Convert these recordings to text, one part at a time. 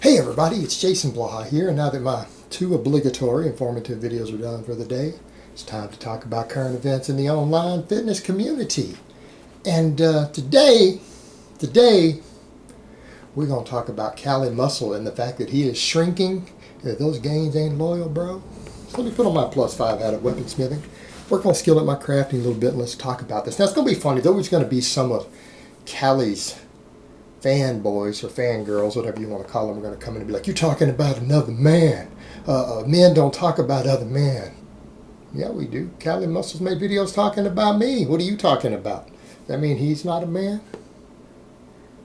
Hey everybody, it's Jason Blaha here, and now that my two obligatory informative videos are done for the day, it's time to talk about current events in the online fitness community. And today, we're going to talk about Cali Muscle and the fact that he is shrinking. Those gains ain't loyal, bro. So let me put on my +5 hat of weaponsmithing, work on skill at my crafting a little bit, and let's talk about this. Now, it's going to be funny. There's always going to be some of Cali's fanboys or fangirls, whatever you want to call them, are going to come in and be like, you're talking about another man. Men don't talk about other men. Yeah, we do. Cali Muscles made videos talking about me. What are you talking about? Does that mean he's not a man?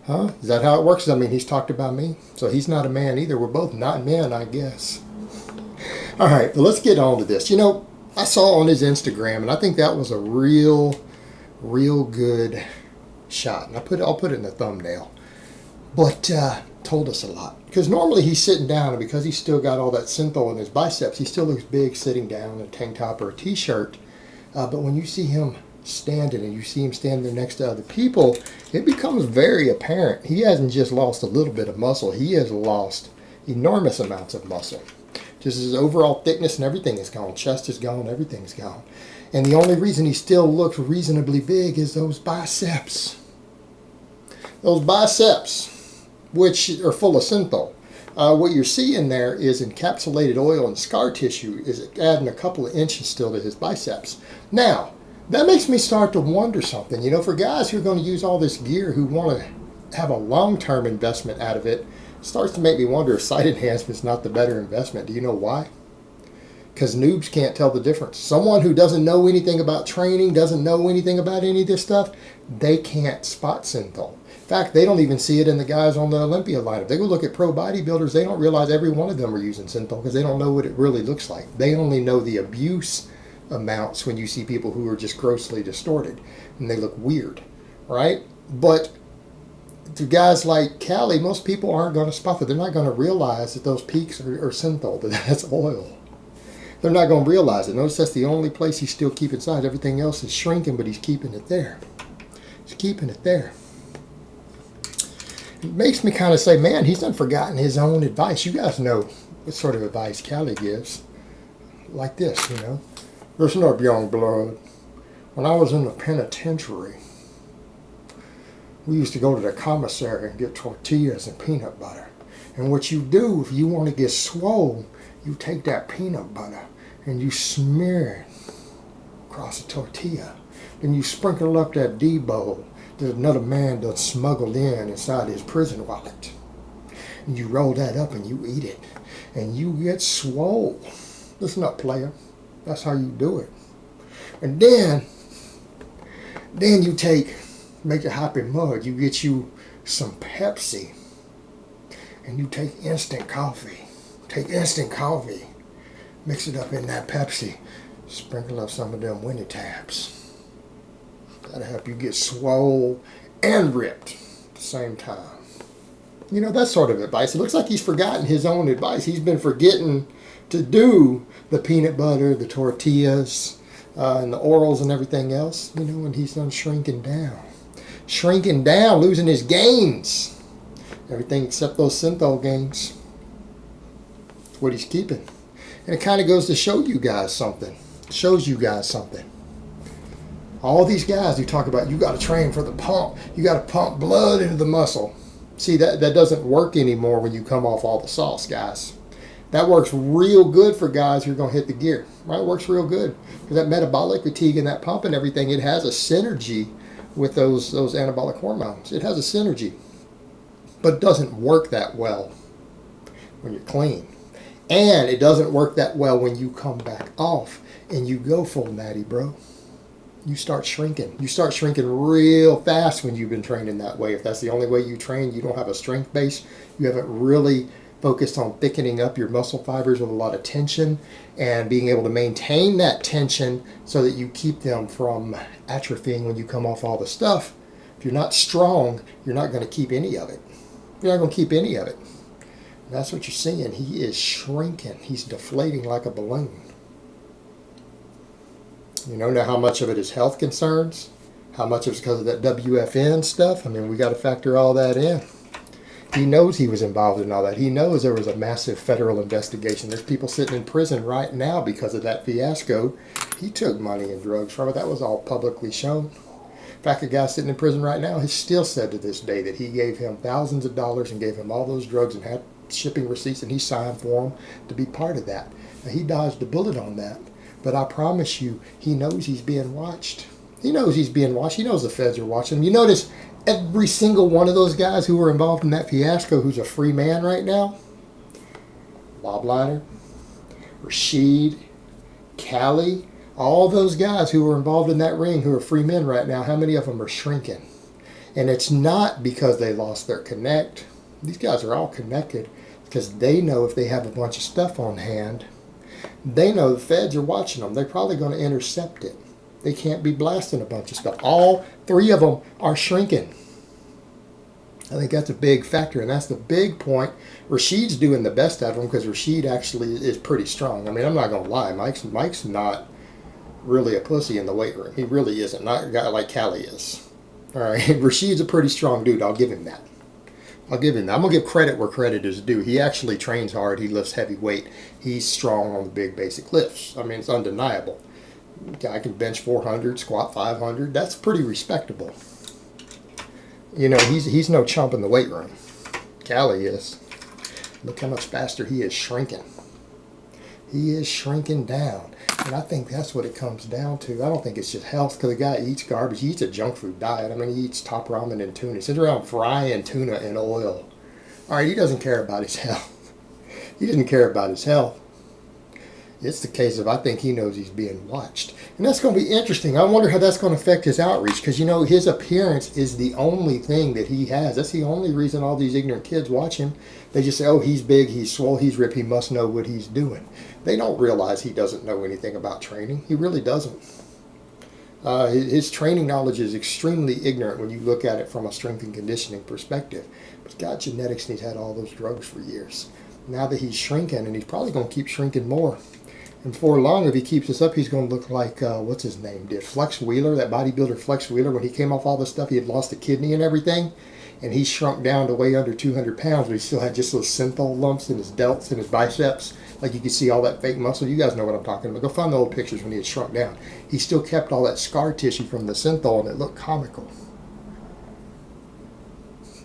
Huh? Is that how it works? Does that mean he's talked about me? So he's not a man either. We're both not men, I guess. All right, but let's get on to this. You know, I saw on his Instagram, and I think that was a real good shot. And I'll put it in the thumbnail. But told us a lot. Because normally he's sitting down, and because he's still got all that Synthol in his biceps, he still looks big sitting down in a tank top or a t-shirt. But when you see him standing and you see him standing there next to other people, it becomes very apparent. He hasn't just lost a little bit of muscle. He has lost enormous amounts of muscle. Just his overall thickness and everything is gone. Chest is gone. Everything's gone. And the only reason he still looks reasonably big is those biceps. Those biceps, which are full of Synthol. What you're seeing there is encapsulated oil and scar tissue is adding a couple of inches still to his biceps. Now, that makes me start to wonder something. You know, for guys who are going to use all this gear, who want to have a long-term investment out of it, it starts to make me wonder if site enhancement's not the better investment. Do you know why? Because noobs can't tell the difference. Someone who doesn't know anything about training, doesn't know anything about any of this stuff, they can't spot Synthol. In fact, they don't even see it in the guys on the Olympia lineup. They go look at pro bodybuilders, they don't realize every one of them are using Synthol because they don't know what it really looks like. They only know the abuse amounts when you see people who are just grossly distorted and they look weird, right? But to guys like Cali, most people aren't going to spot that. They're not going to realize that those peaks are Synthol, that that's oil. They're not going to realize it. Notice that's the only place he's still keeping size. Everything else is shrinking, but he's keeping it there. He's keeping it there. It makes me kind of say, man, he's done forgotten his own advice. You guys know what sort of advice Cali gives. Like this, you know. Listen up, young blood. When I was in the penitentiary, we used to go to the commissary and get tortillas and peanut butter. And what you do, if you want to get swole, you take that peanut butter and you smear it across a tortilla. Then you sprinkle up that D-bowl that another man done smuggled inside his prison wallet. And you roll that up and you eat it. And you get swole. Listen up, player. That's how you do it. And then you make a happy mud. You get you some Pepsi. And you take instant coffee. Take instant coffee. Mix it up in that Pepsi. Sprinkle up some of them Winnie tabs. That'll help you get swole and ripped at the same time. You know, that sort of advice. It looks like he's forgotten his own advice. He's been forgetting to do the peanut butter, the tortillas, and the orals and everything else. You know, and he's done shrinking down. Shrinking down, losing his gains. Everything except those Synthol gains. That's what he's keeping. And it kind of goes to show you guys something. It shows you guys something. All these guys who talk about you got to train for the pump. You got to pump blood into the muscle. See, that doesn't work anymore when you come off all the sauce, guys. That works real good for guys who are going to hit the gear. Right? It works real good. Because that metabolic fatigue and that pump and everything, it has a synergy with those anabolic hormones. It has a synergy. But it doesn't work that well when you're clean. And it doesn't work that well when you come back off and you go full natty, bro. You start shrinking. You start shrinking real fast when you've been training that way. If that's the only way you train, you don't have a strength base. You haven't really focused on thickening up your muscle fibers with a lot of tension and being able to maintain that tension so that you keep them from atrophying when you come off all the stuff. If you're not strong, you're not going to keep any of it. You're not going to keep any of it. And that's what you're seeing. He is shrinking. He's deflating like a balloon. You know how much of it is health concerns? How much of it's because of that WFN stuff? I mean, we got to factor all that in. He knows he was involved in all that. He knows there was a massive federal investigation. There's people sitting in prison right now because of that fiasco. He took money and drugs from it. That was all publicly shown. In fact, a guy sitting in prison right now has still said to this day that he gave him thousands of dollars and gave him all those drugs and had shipping receipts, and he signed for him to be part of that. Now, he dodged a bullet on that. But I promise you, he knows he's being watched. He knows he's being watched. He knows the feds are watching him. You notice every single one of those guys who were involved in that fiasco who's a free man right now? Bob Liner, Rashid, Callie, all those guys who were involved in that ring who are free men right now, how many of them are shrinking? And it's not because they lost their connect. These guys are all connected because they know if they have a bunch of stuff on hand, they know the feds are watching them. They're probably going to intercept it. They can't be blasting a bunch of stuff. All three of them are shrinking. I think that's a big factor, and that's the big point. Rashid's doing the best out of them because Rashid actually is pretty strong. I mean, I'm not going to lie. Mike's not really a pussy in the weight room. He really isn't. Not a guy like Callie is. All right, Rashid's a pretty strong dude. I'll give him that. I'm going to give credit where credit is due. He actually trains hard. He lifts heavy weight. He's strong on the big basic lifts. I mean, it's undeniable. Guy can bench 400, squat 500. That's pretty respectable. You know, he's no chump in the weight room. Callie is. Look how much faster he is shrinking. He is shrinking down. And I think that's what it comes down to. I don't think it's just health, because the guy eats garbage. He eats a junk food diet. I mean, he eats top ramen and tuna. He sits around frying tuna in oil. All right, he doesn't care about his health. He doesn't care about his health. It's the case of, I think he knows he's being watched. And that's going to be interesting. I wonder how that's going to affect his outreach, because, you know, his appearance is the only thing that he has. That's the only reason all these ignorant kids watch him. They just say, oh, he's big, he's swole, he's ripped, he must know what he's doing. They don't realize he doesn't know anything about training. He really doesn't. His training knowledge is extremely ignorant when you look at it from a strength and conditioning perspective. But he's got genetics, and he's had all those drugs for years. Now that he's shrinking, and he's probably going to keep shrinking more. And before long, if he keeps this up, he's going to look like, what's his name did? Flex Wheeler, that bodybuilder Flex Wheeler. When he came off all this stuff, he had lost a kidney and everything. And he shrunk down to weigh under 200 pounds, but he still had just those synthol lumps in his delts and his biceps. Like you can see all that fake muscle. You guys know what I'm talking about. Go find the old pictures when he had shrunk down. He still kept all that scar tissue from the synthol, and it looked comical.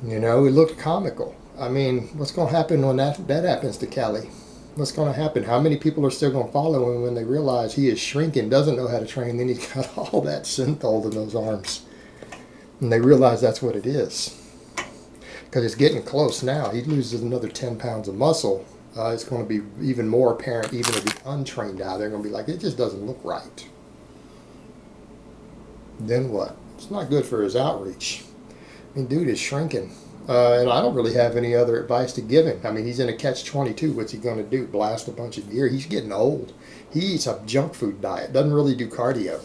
You know, it looked comical. I mean, what's going to happen when that happens to Callie? What's going to happen? How many people are still going to follow him when they realize he is shrinking, doesn't know how to train, then he's got all that synthol in those arms? And they realize that's what it is. Because it's getting close now. He loses another 10 pounds of muscle. It's going to be even more apparent, even if he's untrained out. They're going to be like, it just doesn't look right. Then what? It's not good for his outreach. I mean, dude is shrinking. And I don't really have any other advice to give him. I mean, he's in a catch-22. What's he going to do? Blast a bunch of gear? He's getting old. He eats a junk food diet. Doesn't really do cardio.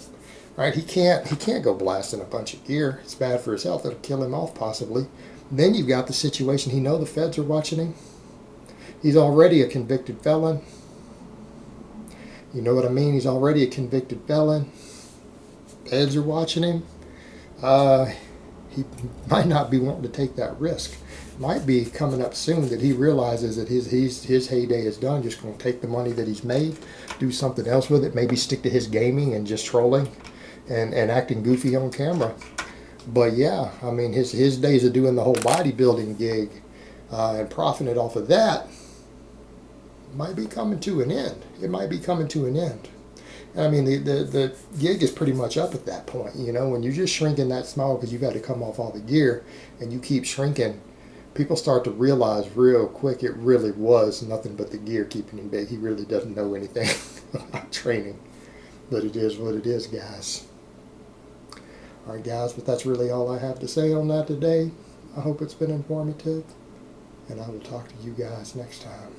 Right? He can't go blasting a bunch of gear. It's bad for his health. It'll kill him off possibly. Then you've got the situation. He knows the feds are watching him. He's already a convicted felon. You know what I mean? He's already a convicted felon. Feds are watching him. He might not be wanting to take that risk. Might be coming up soon that he realizes that his heyday is done. Just going to take the money that he's made, do something else with it, maybe stick to his gaming and just trolling and acting goofy on camera. But yeah, I mean, his days of doing the whole bodybuilding gig and profiting off of that might be coming to an end. It might be coming to an end. I mean, the gig is pretty much up at that point. You know, when you're just shrinking that small because you've got to come off all the gear and you keep shrinking, people start to realize real quick it really was nothing but the gear keeping him big. He really doesn't know anything about training. But it is what it is, guys. All right, guys, but that's really all I have to say on that today. I hope it's been informative, and I will talk to you guys next time.